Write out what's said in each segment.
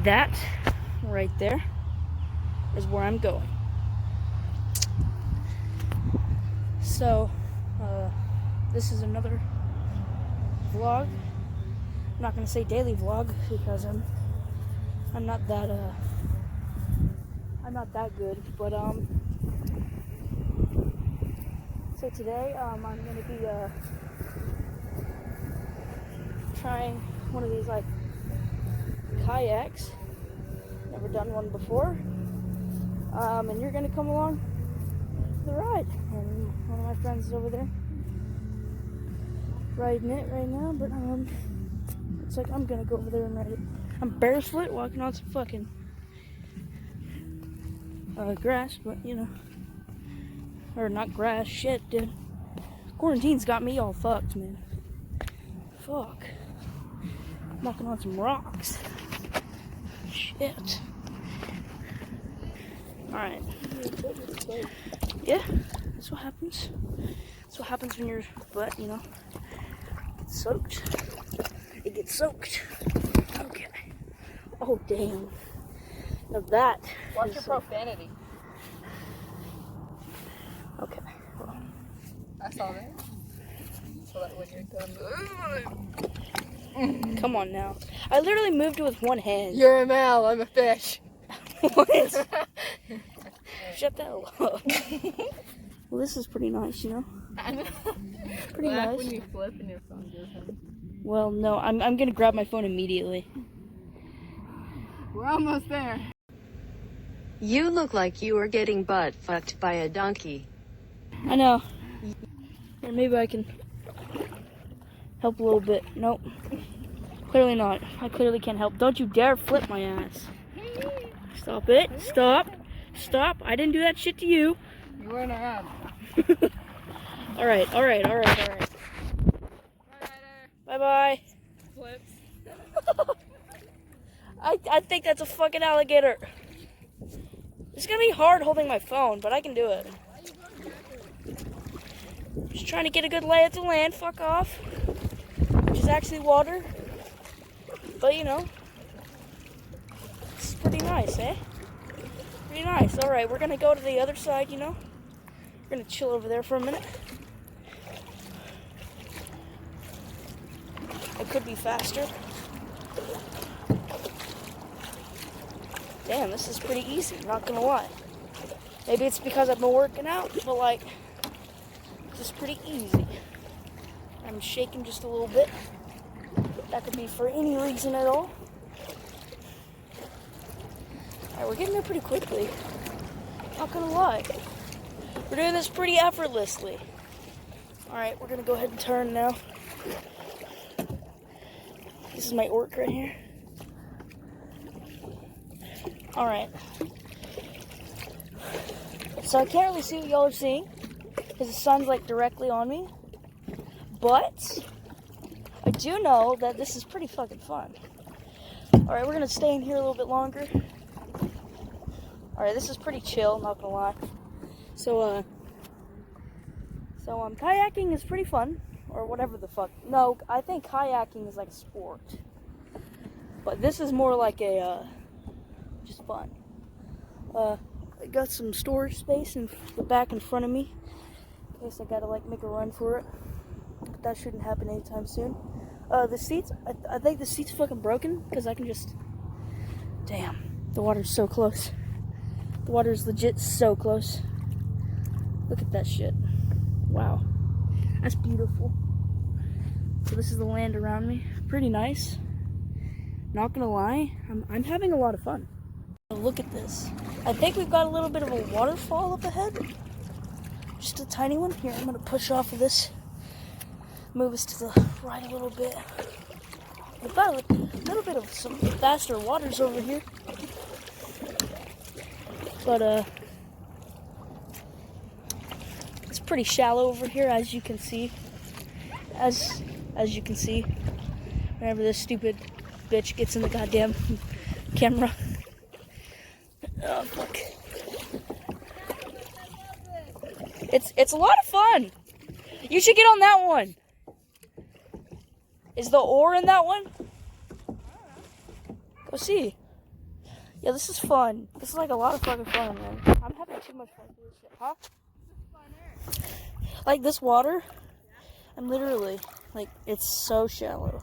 That right there is where I'm going. So, this is another vlog. I'm not gonna say daily vlog because I'm not that good. But so today I'm gonna be trying one of these like kayaks. Never done one before. And you're gonna come along for the ride. And one of my friends is over there riding it right now, but looks like I'm gonna go over there and ride it. I'm barefoot walking on some fucking grass, but you know, or not grass, shit, dude. Quarantine's got me all fucked, man. Fuck. I'm walking on some rocks. Shit. Alright. Yeah, that's what happens. That's what happens when your butt, you know, gets soaked. It gets soaked. Okay. Oh, damn. Now that. Watch your profanity. Okay. Well. I saw that. So that when you're done. Come on now. I literally moved it with one hand. You're a male, I'm a fish. What? Shut that up. Well, this is pretty nice, you know? I know. Pretty Laugh nice. when you flip and your phone goes home. Well, no, I'm gonna grab my phone immediately. We're almost there. You look like you are getting butt fucked by a donkey. I know. Or maybe I can help a little bit. Nope. Clearly not. I clearly can't help. Don't you dare flip my ass. Stop it. Stop. Stop. I didn't do that shit to you. You weren't around. Alright. Bye-bye. Flips. I think that's a fucking alligator. It's gonna be hard holding my phone, but I can do it. Just trying to get a good lay of the land. Fuck off. Which is actually water. But you know, it's pretty nice, eh? Pretty nice. Alright, we're gonna go to the other side, you know? We're gonna chill over there for a minute. It could be faster. Damn, this is pretty easy, not gonna lie. Maybe it's because I've been working out, but like, this is pretty easy. I'm shaking just a little bit. That could be for any reason at all. Alright, we're getting there pretty quickly. Not gonna lie. We're doing this pretty effortlessly. Alright, we're gonna go ahead and turn now. This is my orc right here. Alright. So I can't really see what y'all are seeing because the sun's like directly on me. But I do know that this is pretty fucking fun. Alright, we're gonna stay in here a little bit longer. Alright, this is pretty chill, not gonna lie. So kayaking is pretty fun. Or whatever the fuck. No, I think kayaking is like a sport. But this is more like a, just fun. I got some storage space in the back in front of me. In case I gotta like make a run for it. But that shouldn't happen anytime soon. The seats, I think the seat's fucking broken. Because I can just, damn, the water's so close. The water's legit so close. Look at that shit. Wow. That's beautiful. So this is the land around me. Pretty nice. Not gonna lie, I'm having a lot of fun. Look at this. I think we've got a little bit of a waterfall up ahead. Just a tiny one. Here, I'm gonna push off of this. Move us to the right a little bit. We've got a little bit of some faster waters over here. But it's pretty shallow over here, as you can see. As you can see, whenever this stupid bitch gets in the goddamn camera. Oh fuck! It's a lot of fun. You should get on that one. Is the oar in that one? Go see. Yeah, this is fun. This is like a lot of fucking fun, man. I'm having too much fun with this shit, huh? Like this water, I'm literally, like, it's so shallow.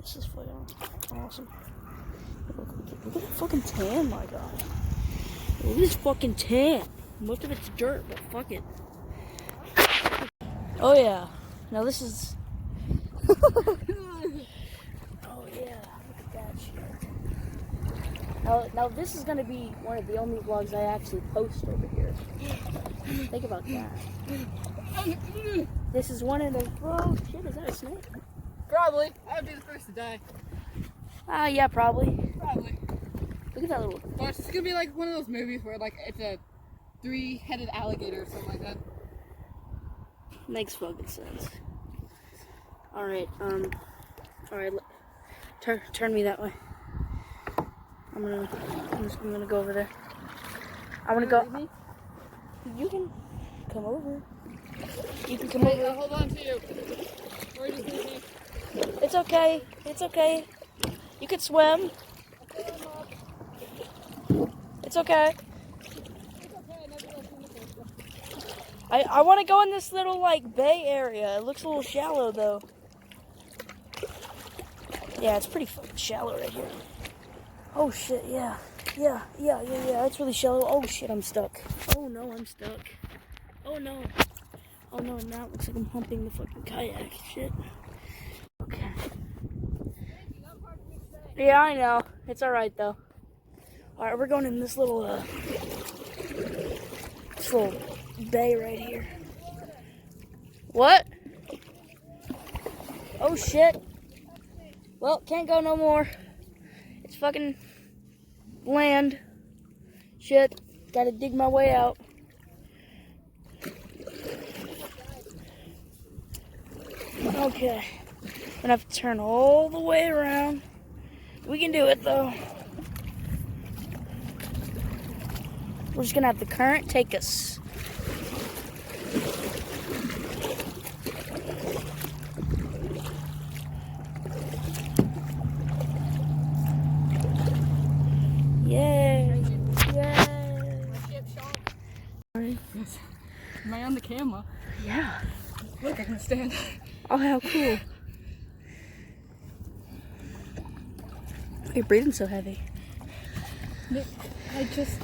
This is fucking awesome. Look at that fucking tan, my god. Look at this fucking tan. Most of it's dirt, but fuck it. Oh yeah. Now this is... Oh yeah, look at that shit. Now this is gonna be one of the only vlogs I actually post over here. Think about that. This is one of the... Oh shit, is that a snake? Probably. I would be the first to die. Yeah, probably. Probably. Look at that little... Watch, it's gonna be like one of those movies where like it's a 3-headed alligator or something like that. Makes fucking sense. Alright, turn me that way. I'm gonna go over there. I'm gonna go. You can come over. You can come over. I'll hold on to you. Or just leave me. It's okay. It's okay. You can swim. It's okay. I want to go in this little like bay area. It looks a little shallow though. Yeah, it's pretty fucking shallow right here. Oh shit, yeah. Yeah, it's really shallow. Oh shit, I'm stuck. Oh no, I'm stuck. Oh no. Oh no, now it looks like I'm humping the fucking kayak. Shit. Okay. Yeah, I know. It's alright though. Alright, we're going in this little bay right here. What? Oh shit. Well, can't go no more. It's fucking land. Shit. Gotta dig my way out. Okay. I'm gonna have to turn all the way around. We can do it though. We're just gonna have the current take us. Yay! Yay! Yes. Am I on the camera? Yeah. Look, I can stand. Oh, how cool. You're breathing so heavy. Nick, this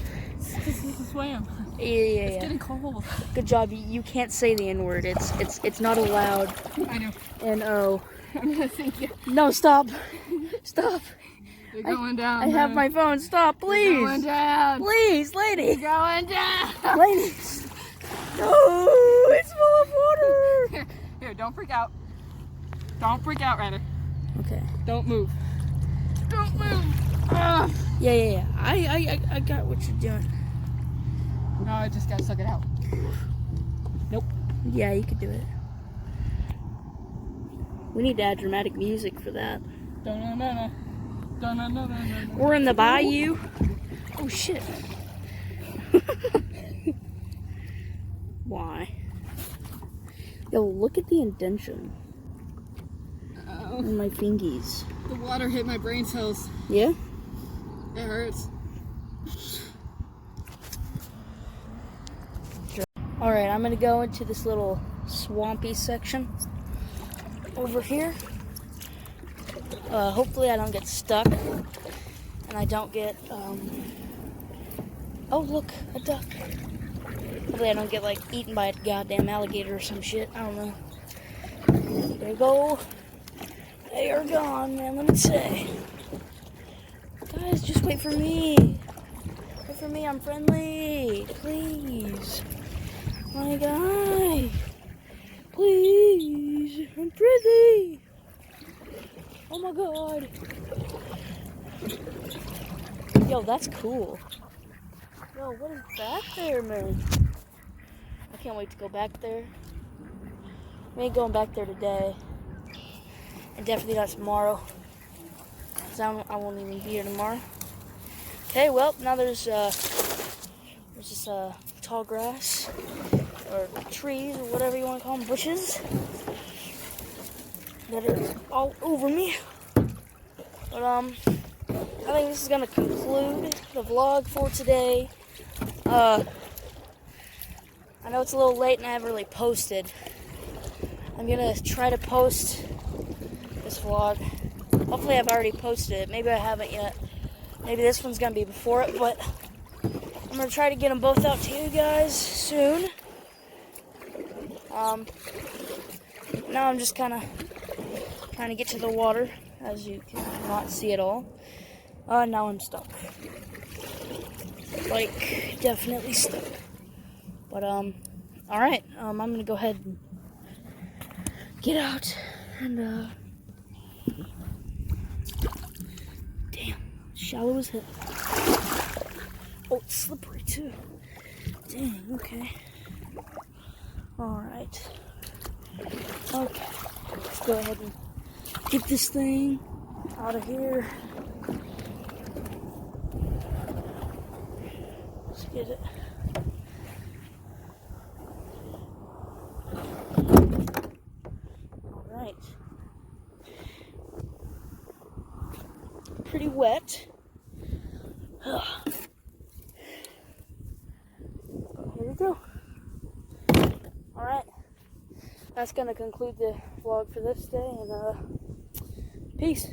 is a swam. Yeah. It's getting cold. Good job. You can't say the N-word. It's not allowed. I know. N-O. I'm gonna sink you. No, stop. Stop. You're going down. I have my phone. Stop, please. You're going down. Please, lady. You're going down. Ladies. No, it's full of water. Here, don't freak out. Don't freak out, Ryder. Okay. Don't move. Don't move. Yeah. I got what you're doing. No, I just gotta suck it out. Nope. Yeah, you could do it. We need to add dramatic music for that. Dun-dun-dun-dun. Dun-dun-dun-dun-dun. We're in the bayou. Oh shit. Why? Yo, look at the indention on my fingies. The water hit my brain cells. Yeah? It hurts. Alright, I'm gonna go into this little swampy section over here. Hopefully I don't get stuck and I don't get, oh look, a duck. Hopefully I don't get like eaten by a goddamn alligator or some shit. I don't know. There you go. They are gone, man, let me say. Guys, just wait for me. Wait for me, I'm friendly. Please. My guy. Please. I'm friendly. Oh my god. Yo, that's cool. Yo, what is back there, man? I can't wait to go back there. We ain't going back there today. And definitely not tomorrow. Because I won't even be here tomorrow. Okay, well, now there's this tall grass. Or trees, or whatever you want to call them, bushes. That are all over me. But, I think this is gonna conclude the vlog for today. I know it's a little late and I haven't really posted. I'm gonna try to post this vlog. Hopefully I've already posted it. Maybe I haven't yet. Maybe this one's gonna be before it, but I'm gonna try to get them both out to you guys soon. Now I'm just kind of trying to get to the water, as you cannot see at all. Now I'm stuck. Like, definitely stuck. But, alright, I'm gonna go ahead and get out and, damn, shallow as hell. Oh, it's slippery too. Dang, okay. Alright. Okay, let's go ahead and get this thing out of here. Let's get it. Alright. Pretty wet. But here we go. Alright. That's gonna conclude the vlog for this day, and peace.